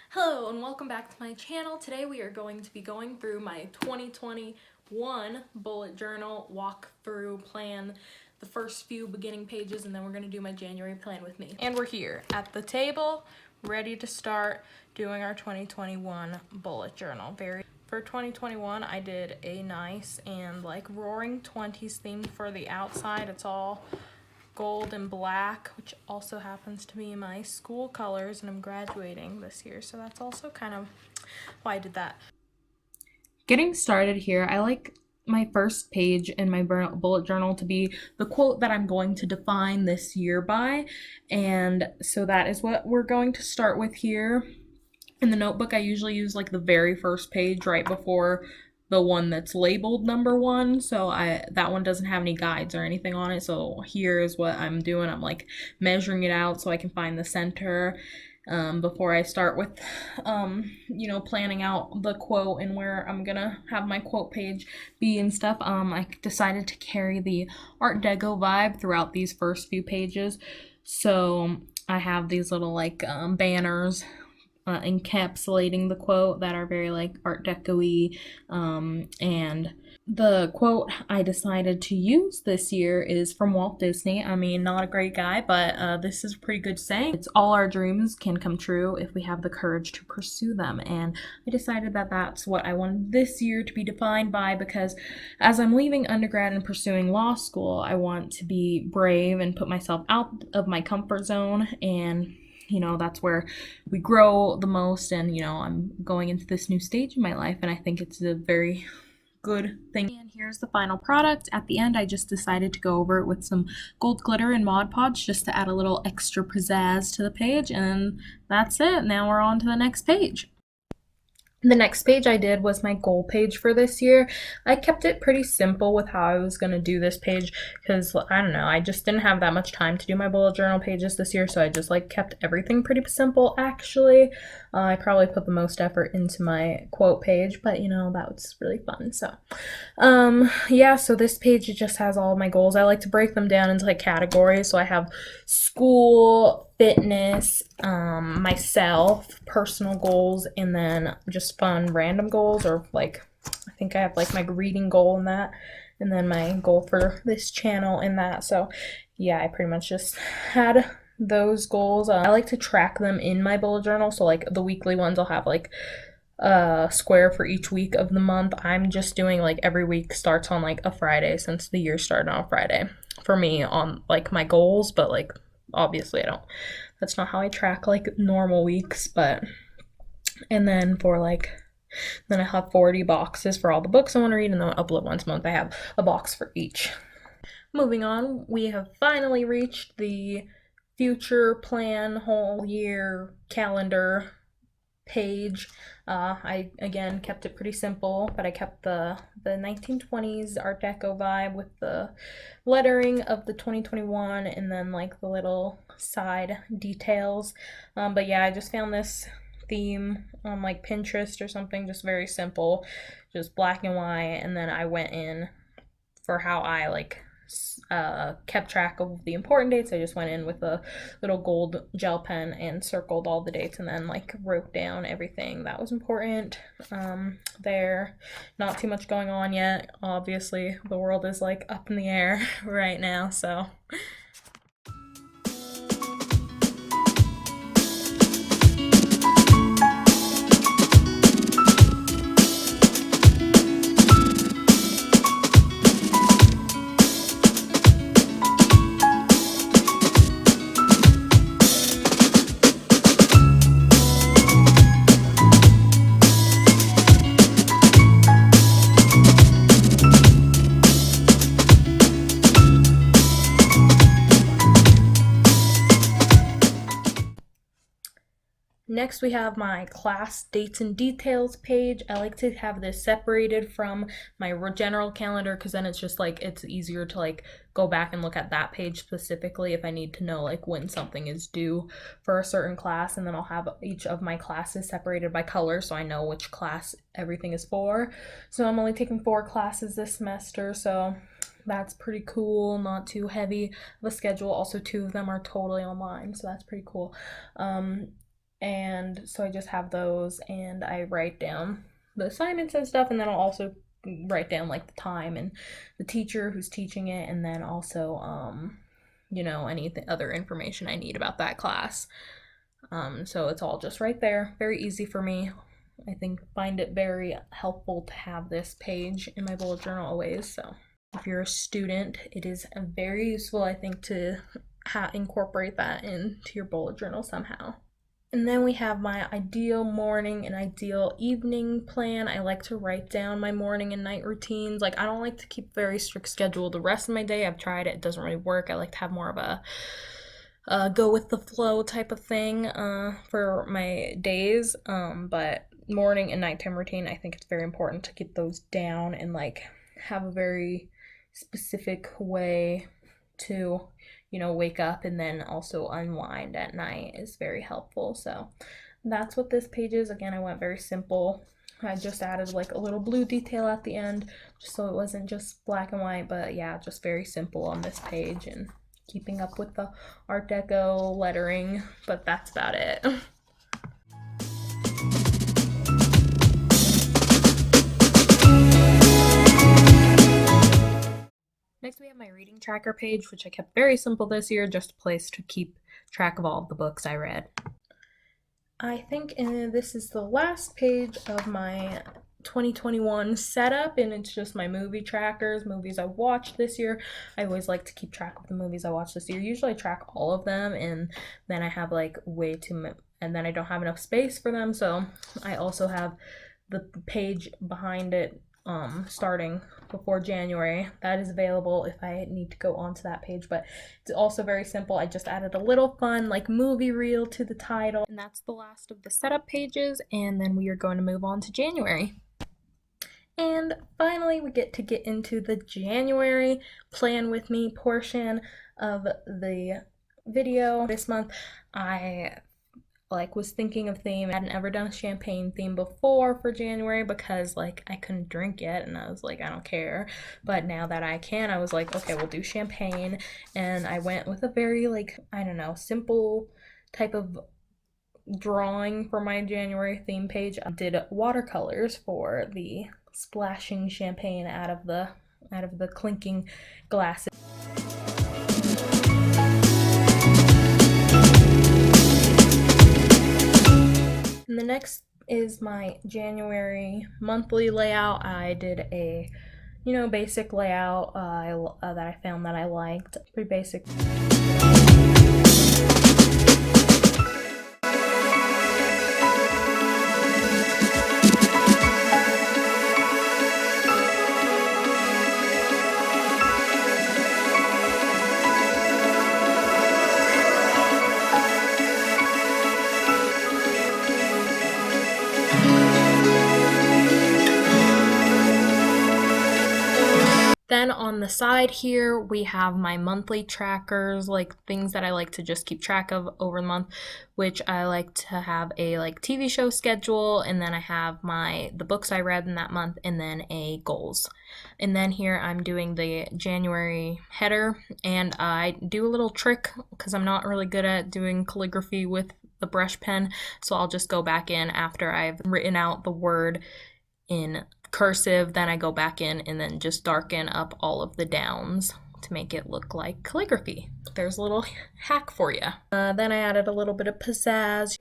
Hello and welcome back to my channel. Today we are going to be going through my 2021 bullet journal walkthrough plan, the first few beginning pages, and then we're going to do my January plan with me. And we're here at the table, ready to start doing our 2021 bullet journal. For 2021, I did a nice and like roaring 20s theme for the outside. It's all gold and black, which also happens to be my school colors, and I'm graduating this year, so that's also kind of why I did that. Getting started here, I like my first page in my bullet journal to be the quote that I'm going to define this year by, and so that is what we're going to start with here. In the notebook, I usually use like the very first page right before the one that's labeled number 1, so that one doesn't have any guides or anything on it. So here is what I'm doing. I'm like measuring it out so I can find the center before I start with planning out the quote and where I'm gonna have my quote page be and stuff. I decided to carry the Art Deco vibe throughout these first few pages, so I have these little like banners encapsulating the quote that are very like Art Deco-y, and the quote I decided to use this year is from Walt Disney. I mean, not a great guy, but this is a pretty good saying. It's all our dreams can come true if we have the courage to pursue them. And I decided that that's what I wanted this year to be defined by, because as I'm leaving undergrad and pursuing law school, I want to be brave and put myself out of my comfort zone, and that's where we grow the most. And I'm going into this new stage in my life, and I think it's a very good thing. And here's the final product. At the end, I just decided to go over it with some gold glitter and Mod Podge just to add a little extra pizzazz to the page, and that's it. Now we're on to the next page. The next page I did was my goal page for this year. I kept it pretty simple with how I was going to do this page because, I don't know, I just didn't have that much time to do my bullet journal pages this year, so I just like kept everything pretty simple actually. I probably put the most effort into my quote page, but that was really fun. So yeah, so this page just has all of my goals. I like to break them down into like categories. So I have school, fitness, myself, personal goals, and then just fun random goals, or like I think I have like my reading goal in that, and then my goal for this channel in that. So yeah, I pretty much just had those goals. I like to track them in my bullet journal. So like the weekly ones, I'll have like a square for each week of the month. I'm just doing like every week starts on like a Friday, since the year started on a Friday for me on like my goals, but like obviously that's not how I track like normal weeks. But and then then I have 40 boxes for all the books I want to read, and then I'll upload once a month. I have a box for each. Moving on, we have finally reached the future plan whole year calendar page. I again kept it pretty simple, but I kept the 1920s Art Deco vibe with the lettering of the 2021, and then like the little side details. But yeah, I just found this theme on like Pinterest or something, just very simple, just black and white, and then I went in for how I like kept track of the important dates. I just went in with a little gold gel pen and circled all the dates, and then like wrote down everything that was important there. Not too much going on yet. Obviously, the world is like up in the air right now, so. Next, we have my class dates and details page. I like to have this separated from my general calendar, because then it's just like it's easier to like go back and look at that page specifically if I need to know like when something is due for a certain class. And then I'll have each of my classes separated by color, so I know which class everything is for. So I'm only taking 4 classes this semester, so that's pretty cool, not too heavy of a schedule. Also, 2 of them are totally online, so that's pretty cool. And so I just have those, and I write down the assignments and stuff, and then I'll also write down like the time and the teacher who's teaching it, and then also any other information I need about that class. So it's all just right there. Very easy for me. I find it very helpful to have this page in my bullet journal always. So if you're a student, it is very useful, I think, to incorporate that into your bullet journal somehow. And then we have my ideal morning and ideal evening plan. I like to write down my morning and night routines. Like, I don't like to keep a very strict schedule the rest of my day. I've tried it. It doesn't really work. I like to have more of a go with the flow type of thing for my days. But morning and nighttime routine, I think it's very important to get those down and like have a very specific way to wake up and then also unwind at night is very helpful. So that's what this page is. Again, I went very simple. I just added like a little blue detail at the end just so it wasn't just black and white, but yeah, just very simple on this page and keeping up with the Art Deco lettering, but that's about it. Next, we have my reading tracker page, which I kept very simple this year, just a place to keep track of all of the books I read. I think this is the last page of my 2021 setup, and it's just my movie trackers, movies I watched this year. I always like to keep track of the movies I watched this year. Usually I track all of them, and then I have like and then I don't have enough space for them, so I also have the page behind it starting before January. That is available if I need to go onto that page, but it's also very simple. I just added a little fun like movie reel to the title, and that's the last of the setup pages, and then we are going to move on to January. And finally, we get into the January plan with me portion of the video. This month, I was thinking of theme. I hadn't ever done a champagne theme before for January because I couldn't drink it, and I was like, I don't care. But now that I can, I was like, okay, we'll do champagne. And I went with a very simple type of drawing for my January theme page. I did watercolors for the splashing champagne out of the clinking glasses. And the next is my January monthly layout. I did a, basic layout that I found that I liked. Pretty basic. Then on the side here, we have my monthly trackers, like things that I like to just keep track of over the month, which I like to have a TV show schedule, and then I have the books I read in that month, and then a goals. And then here I'm doing the January header, and I do a little trick because I'm not really good at doing calligraphy with the brush pen, so I'll just go back in after I've written out the word in cursive, then I go back in and then just darken up all of the downs to make it look like calligraphy. There's a little hack for you. Then I added a little bit of pizzazz.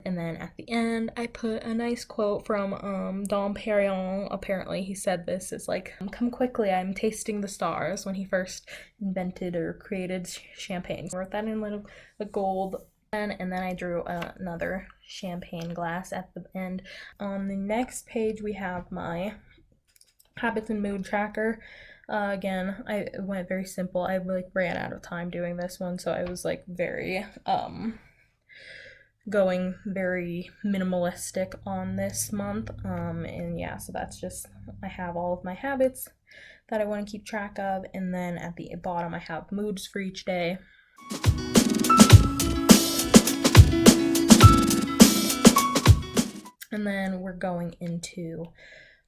And then at the end, I put a nice quote from Dom Perignon. Apparently, he said this is come quickly, I'm tasting the stars, when he first invented or created champagne. I wrote that in a gold pen, and then I drew another champagne glass at the end. On the next page, we have my habits and mood tracker. Again, I went very simple. I ran out of time doing this one, so I was very going very minimalistic on this month, and yeah, so that's just, I have all of my habits that I want to keep track of, and then at the bottom I have moods for each day. And then we're going into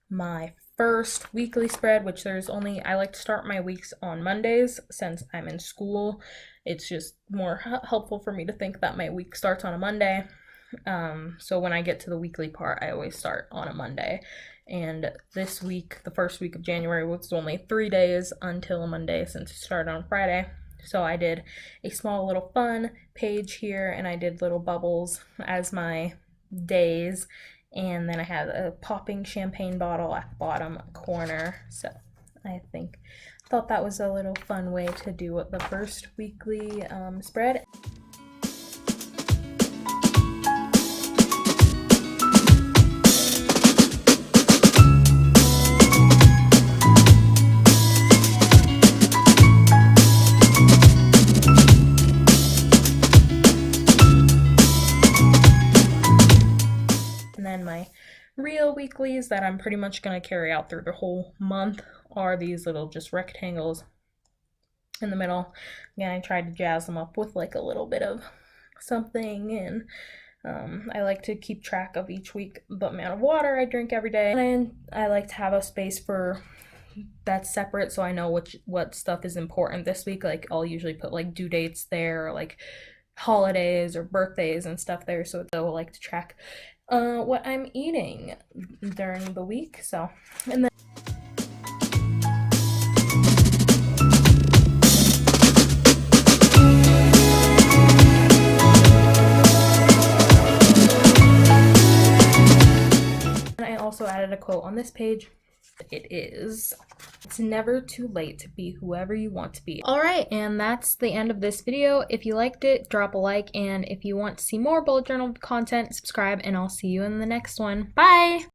my first weekly spread, which I like to start my weeks on Mondays since I'm in school. It's just more helpful for me to think that my week starts on a Monday. So when I get to the weekly part, I always start on a Monday. And this week, the first week of January, was only 3 days until a Monday since it started on Friday. So I did a small little fun page here, and I did little bubbles as my days. And then I had a popping champagne bottle at the bottom corner. So I thought that was a little fun way to do the first weekly spread. And then my real weeklies that I'm pretty much going to carry out through the whole month are these little just rectangles in the middle. Again, I tried to jazz them up with like a little bit of something, and I like to keep track of each week the amount of water I drink every day, and I like to have a space for that's separate so I know what stuff is important this week. Like I'll usually put like due dates there, or like holidays or birthdays and stuff there, so I like to track what I'm eating during the week. So, and then I also added a quote on this page. It's never too late to be whoever you want to be. Alright, and that's the end of this video. If you liked it, drop a like, and if you want to see more bullet journal content, subscribe, and I'll see you in the next one. Bye!